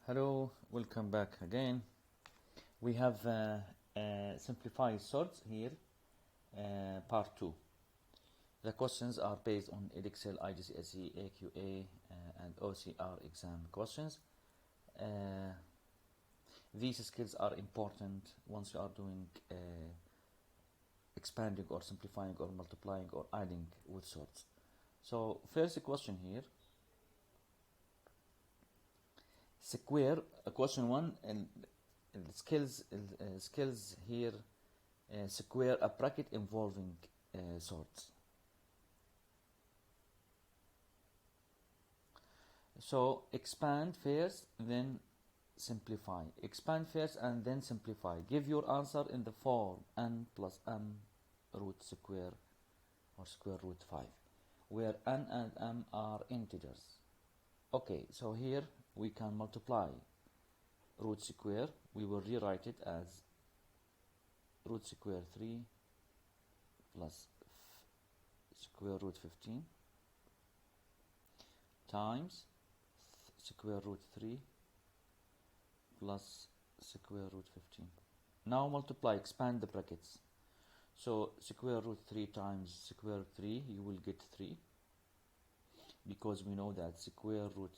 Hello, welcome back again. We have simplified sorts here, part 2. The questions are based on Edexcel, IGCSE, AQA, and OCR exam questions. These skills are important once you are doing expanding or simplifying or multiplying or adding with sorts. So first question here. Square question 1 and skills here, square a bracket involving sorts. So expand first, then simplify. Expand first and then simplify. Give your answer in the form n plus m root square or square root 5, where n and m are integers. Okay, so here we can multiply root square. We will rewrite it as root square 3 plus square root 15 times square root 3 plus square root 15. Now multiply, expand the brackets. So square root 3 times square root 3, you will get 3, because we know that square root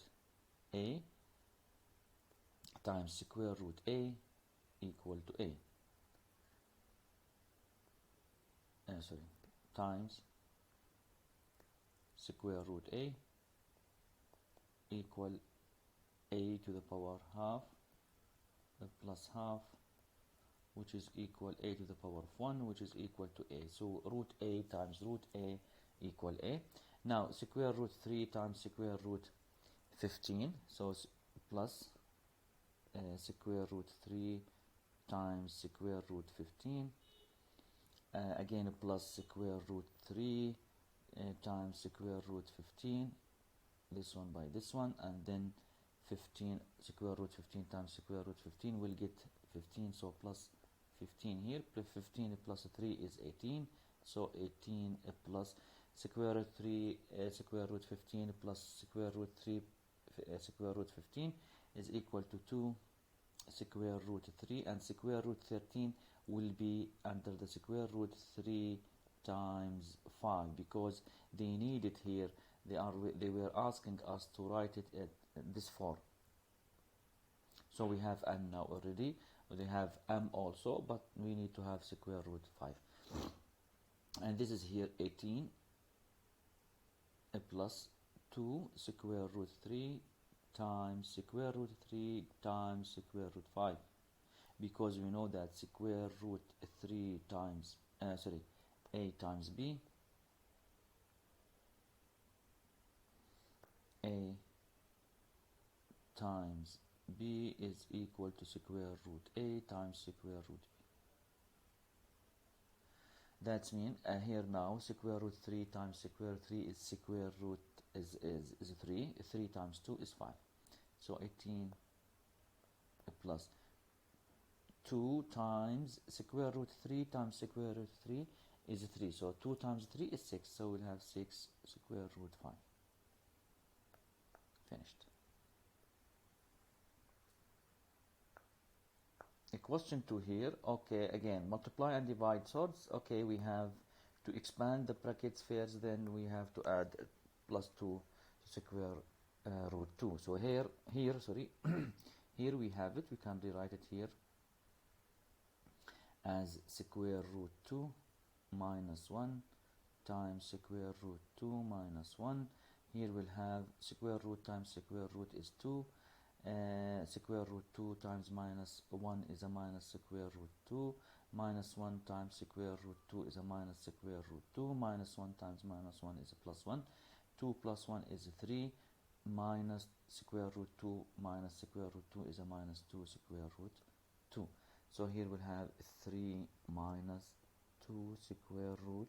a times square root a equal to a. Times square root a equal a to the power half plus half, which is equal a to the power of 1, which is equal to a. So root a times root a equal a. Now square root 3 times square root 15, so plus square root 3 times square root 15, again plus square root 3 times square root 15, this one by this one, and then 15 square root 15 times square root 15 will get 15, so plus 15 here, plus 15 plus 3 is 18, so 18 plus square root 3 square root 15 plus square root 3 square root 15 is equal to 2 square root 3, and square root 13 will be under the square root 3 times 5, because they need it here. They were asking us to write it at this form. So we have n now already. They have m also, but we need to have square root 5. And this is here 18 plus 2 square root 3 times square root 3 times square root 5, because we know that square root 3 times a times b, a times b is equal to square root a times square root b. That means here now square root 3 times square root 3 is square root is 3. 3 times 2 is 5. So 18 plus 2 times square root 3 times square root 3 is 3. So 2 times 3 is 6. So we'll have 6 square root 5. Finished. Question 2 here. Okay, again, multiply and divide sorts. Okay, we have to expand the brackets first, then we have to add plus 2 to square root 2. So here here we have it. We can rewrite it here as square root 2 minus 1 times square root 2 minus 1. Here we'll have square root times square root is 2. Square root 2 times minus 1 is a minus square root 2. Minus 1 times square root 2 is a minus square root 2. Minus 1 times minus 1 is a plus 1. 2 plus 1 is 3. Minus square root 2 minus square root 2 is a minus 2 square root 2. So here we'll have 3 minus 2 square root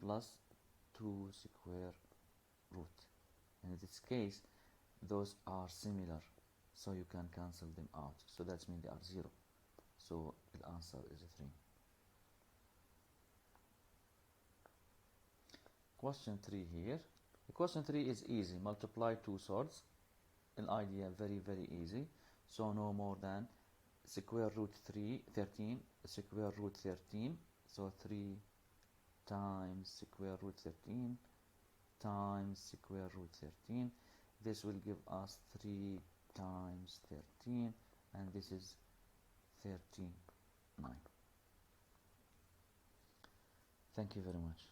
plus 2 square root. In this case, those are similar, so you can cancel them out. So that means they are 0. So the answer is 3. Question 3 here. The question 3 is easy. Multiply two sorts. an idea very easy. So no more than square root 13, square root 13, so 3 times square root 13 times square root 13. This will give us 3 times 13, and this is 13, 9. Thank you very much.